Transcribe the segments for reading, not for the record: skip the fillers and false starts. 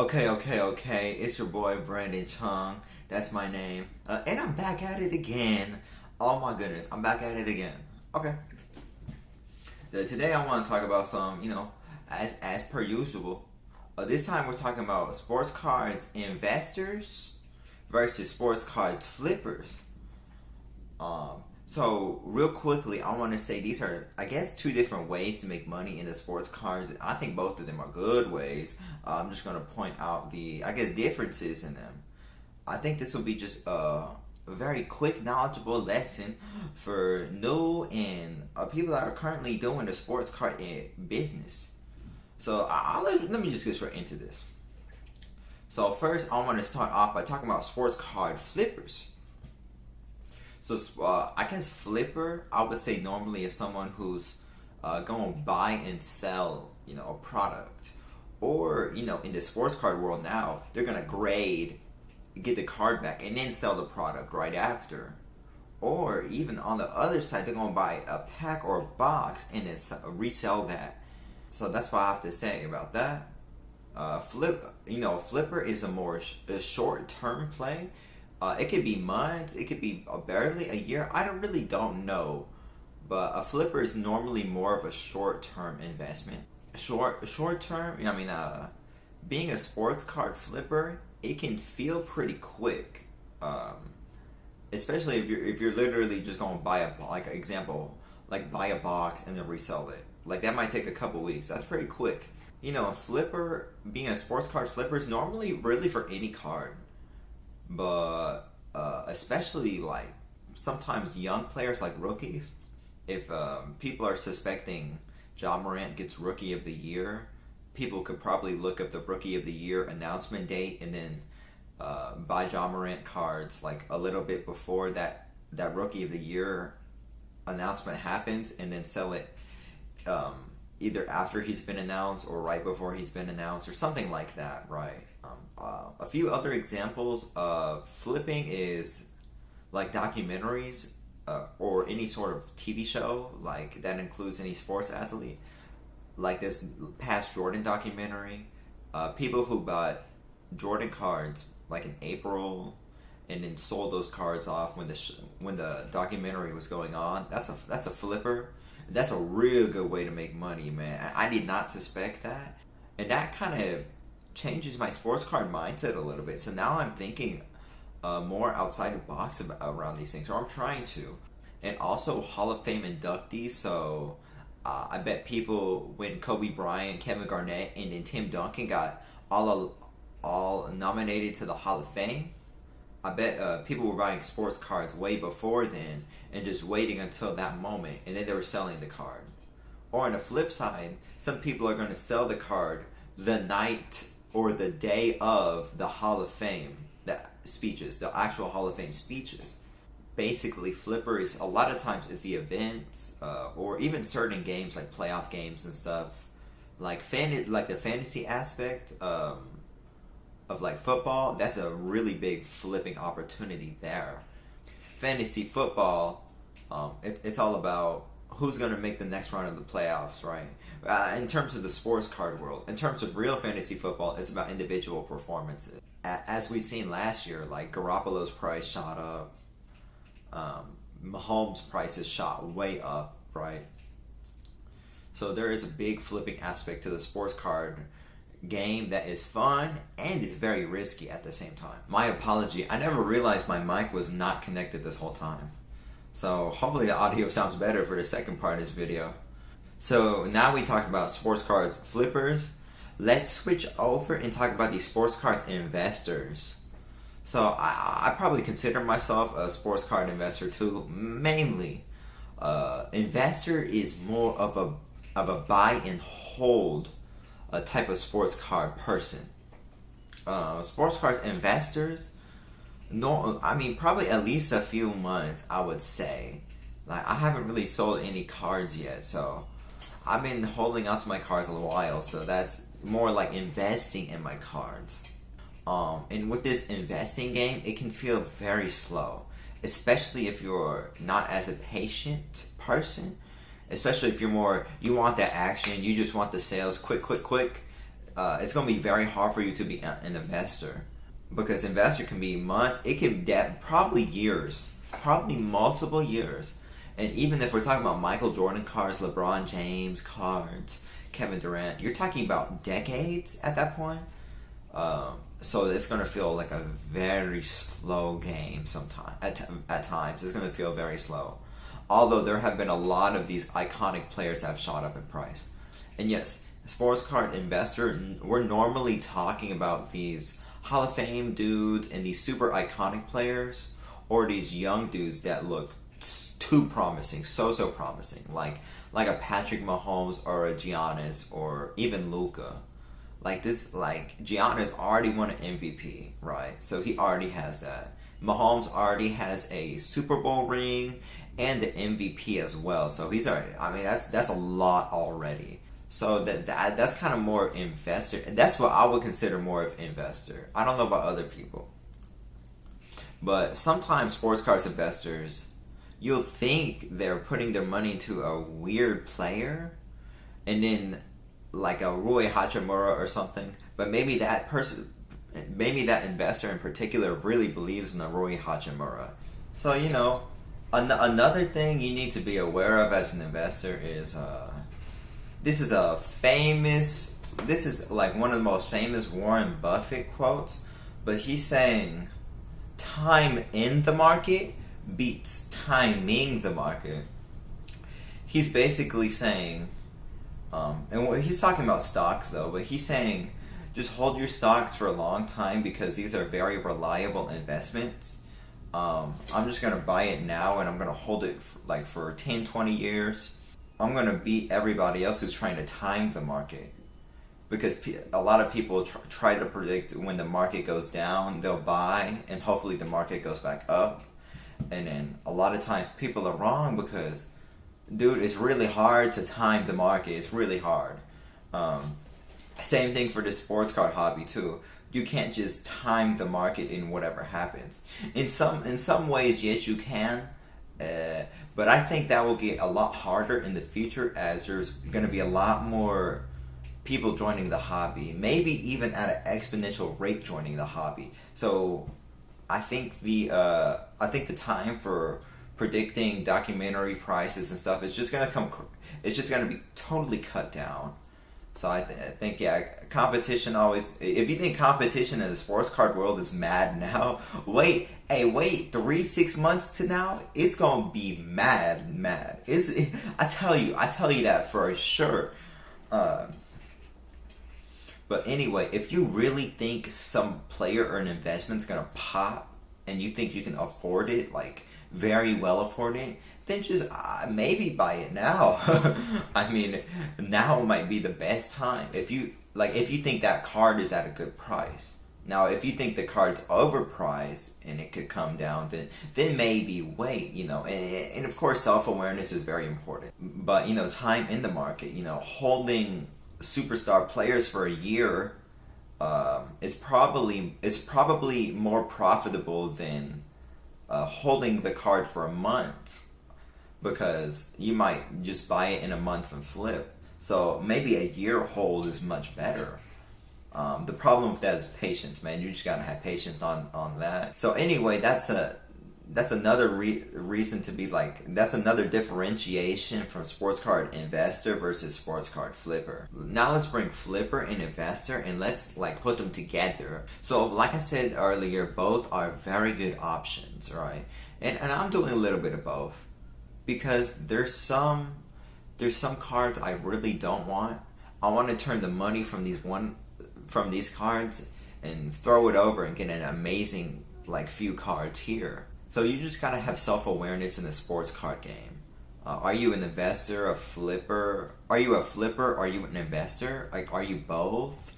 Okay. It's your boy Brandon Chung. That's my name. And I'm back at it again. Oh my goodness, I'm back at it again. Okay. Today I want to talk about some, as per usual. This time we're talking about sports cards investors versus sports cards flippers. So real quickly, I want to say these are, I guess, two different ways to make money in the sports cards. I think both of them are good ways. I'm just going to point out the, I guess, differences in them. I think this will be just a very quick, knowledgeable lesson for new and people that are currently doing the sports card business. So let me just get straight into this. So first, I want to start off by talking about sports card flippers. So I guess flipper, I would say normally is someone who's going to buy and sell, a product. Or, in the sports card world now, they're going to grade, get the card back, and then sell the product right after. Or even on the other side, they're going to buy a pack or a box and then resell that. So that's what I have to say about that. Flipper is a more short-term play. It could be months, it could be barely a year. I really don't know, but a flipper is normally more of a short-term investment. Short-term. Being a sports card flipper, it can feel pretty quick, especially if you're literally just gonna buy buy a box and then resell it. Like that might take a couple weeks. That's pretty quick. A flipper, being a sports card flipper is normally really for any card. But especially like sometimes young players like rookies, if people are suspecting Ja Morant gets Rookie of the Year, people could probably look up the Rookie of the Year announcement date and then buy Ja Morant cards like a little bit before that Rookie of the Year announcement happens, and then sell it either after he's been announced or right before he's been announced or something like that, right? A few other examples of flipping is like documentaries or any sort of TV show, like that includes any sports athlete, like this past Jordan documentary. People who bought Jordan cards like in April and then sold those cards off when the documentary was going on. That's a flipper. That's a real good way to make money, man. I did not suspect that, and that kind of changes my sports card mindset a little bit. So now I'm thinking more outside the box around these things, or I'm trying to. And also Hall of Fame inductees. So I bet people, when Kobe Bryant, Kevin Garnett, and then Tim Duncan got all nominated to the Hall of Fame, I bet people were buying sports cards way before then and just waiting until that moment, and then they were selling the card. Or on the flip side, some people are going to sell the card the night or the day of the Hall of Fame the actual Hall of Fame speeches. Basically, flipper is, a lot of times it's the events, or even certain games like playoff games and stuff, like the fantasy aspect of like football. That's a really big flipping opportunity there. Fantasy football, it's all about who's going to make the next round of the playoffs, right? In terms of the sports card world. In terms of real fantasy football, it's about individual performances. As we've seen last year, like Garoppolo's price shot up. Mahomes' prices shot way up, right? So there is a big flipping aspect to the sports card game that is fun and is very risky at the same time. My apology, I never realized my mic was not connected this whole time. So hopefully the audio sounds better for the second part of this video. So now we talked about sports cards flippers. Let's switch over and talk about these sports cards investors. So I probably consider myself a sports card investor too. Mainly, investor is more of a buy and hold type of sports card person. Sports cards investors, probably at least a few months, I would say. Like, I haven't really sold any cards yet, so I've been holding on to my cards a while, so that's more like investing in my cards. And with this investing game, it can feel very slow, especially if you're not as a patient person, especially if you want that action, you just want the sales quick. it's going to be very hard for you to be an investor, because investor can be months, it can probably years, probably multiple years. And even if we're talking about Michael Jordan cards, LeBron James cards, Kevin Durant, you're talking about decades at that point. So it's going to feel like a very slow game sometimes. At times, it's going to feel very slow. Although there have been a lot of these iconic players that have shot up in price. And yes, sports card investor, we're normally talking about these Hall of Fame dudes and these super iconic players, or these young dudes that look too promising, so promising, like a Patrick Mahomes or a Giannis or even Luka. Like Giannis already won an MVP, right? So he already has that. Mahomes already has a Super Bowl ring and the MVP as well. So he's already, I mean, that's a lot already. So that's kind of more investor. That's what I would consider more of investor. I don't know about other people. But sometimes sports cards investors, you'll think they're putting their money into a weird player, and then like a Rui Hachimura or something. But maybe that investor in particular really believes in the Rui Hachimura. So, another thing you need to be aware of as an investor is this is like one of the most famous Warren Buffett quotes, but he's saying time in the market beats timing the market. He's basically saying, and he's talking about stocks though, but he's saying just hold your stocks for a long time because these are very reliable investments. I'm just going to buy it now and I'm going to hold it for 10, 20 years. I'm going to beat everybody else who's trying to time the market, because a lot of people try to predict when the market goes down, they'll buy, and hopefully the market goes back up. And then a lot of times people are wrong because, dude, it's really hard to time the market. It's really hard. Same thing for the sports card hobby too. You can't just time the market in whatever happens. In some ways, yes, you can. But I think that will get a lot harder in the future as there's going to be a lot more people joining the hobby. Maybe even at an exponential rate joining the hobby. So I think the time for predicting documentary prices and stuff is just gonna it's just gonna be totally cut down. So I think competition always. If you think competition in the sports card world is mad now, wait 3-6 months to now, it's gonna be mad. I tell you that for sure. But anyway, if you really think some player or an investment's gonna pop, and you think you can afford it, like very well afford it, then just maybe buy it now. I mean, now might be the best time if you think that card is at a good price. Now, if you think the card's overpriced and it could come down, then maybe wait. And of course, self-awareness is very important. But time in the market, holding superstar players for a year, it's probably more profitable than holding the card for a month, because you might just buy it in a month and flip. So maybe a year hold is much better. The problem with that is patience, man. You just gotta have patience on that. So anyway, that's another reason to be that's another differentiation from sports card investor versus sports card flipper. Now let's bring flipper and investor and let's put them together. So like I said earlier, both are very good options, right? And I'm doing a little bit of both, because there's some cards I really don't want. I want to turn the money from these cards and throw it over and get an amazing few cards here. So you just gotta have self-awareness in the sports card game. Are you an investor, a flipper? Are you a flipper? Are you an investor? Are you both?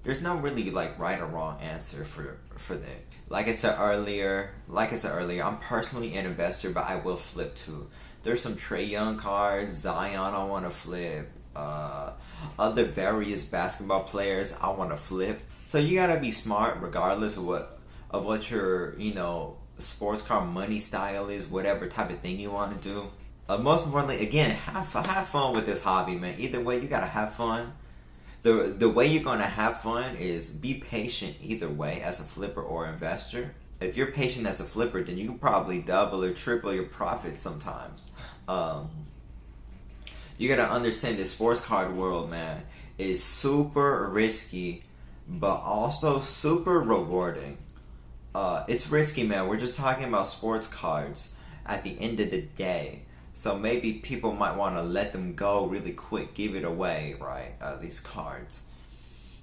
There's no really right or wrong answer for that. Like I said earlier, I'm personally an investor, but I will flip too. There's some Trae Young cards, Zion I want to flip. Other various basketball players I want to flip. So you gotta be smart regardless of what your sports car money style is, whatever type of thing you want to do. Most importantly, again, have fun with this hobby, man. Either way, you gotta have fun. The way you're gonna have fun is be patient either way as a flipper or investor. If you're patient as a flipper, then you can probably double or triple your profit sometimes. You gotta understand the sports card world, man, is super risky, but also super rewarding. It's risky, man. We're just talking about sports cards at the end of the day. So maybe people might want to let them go really quick, give it away, right? These cards.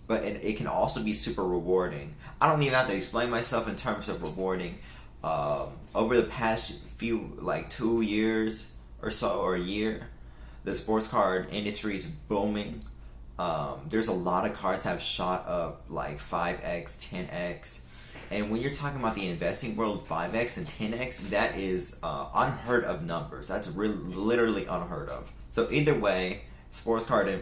But it can also be super rewarding. I don't even have to explain myself in terms of rewarding. Over the past few, like 2 years or so, or a year, the sports card industry is booming. There's a lot of cards have shot up like 5x, 10x. And when you're talking about the investing world, 5x and 10x, that is unheard of numbers. That's literally unheard of. So either way, sports card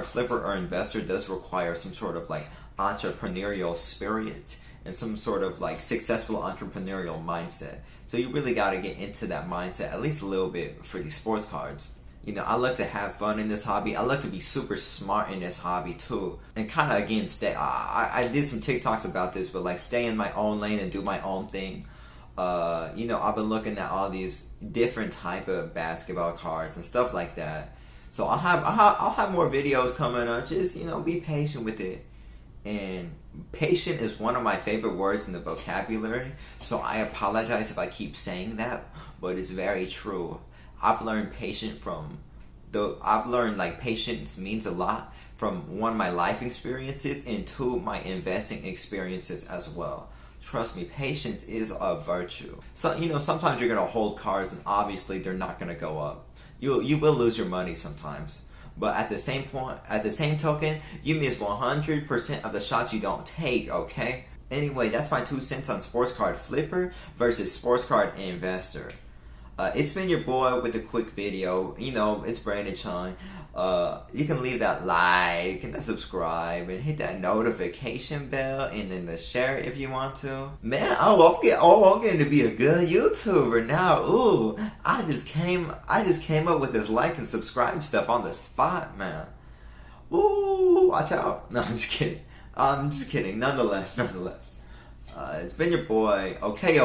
flipper or investor does require some sort of like entrepreneurial spirit and some sort of like successful entrepreneurial mindset. So you really got to get into that mindset at least a little bit for these sports cards. You know, I like to have fun in this hobby. I like to be super smart in this hobby too. And kind of, again, I did some TikToks about this, but like stay in my own lane and do my own thing. You know, I've been looking at all these different type of basketball cards and stuff like that. So I'll have more videos coming up. Just, you know, be patient with it. And patient is one of my favorite words in the vocabulary. So I apologize if I keep saying that, but it's very true. I've learned like patience means a lot from one, my life experiences, and two, my investing experiences as well. Trust me, patience is a virtue. So, you know, sometimes you're gonna hold cards and obviously they're not gonna go up. You will lose your money sometimes. But at the same token, you miss 100% of the shots you don't take, okay? Anyway, that's my 2 cents on sports card flipper versus sports card investor. It's been your boy with a quick video. You know, it's Brandon Chung. You can leave that like and that subscribe and hit that notification bell and then the share if you want to. Man, I'm getting to be a good YouTuber now. Ooh, I just came up with this like and subscribe stuff on the spot, man. Ooh, watch out. No, I'm just kidding. Nonetheless. It's been your boy. Okay.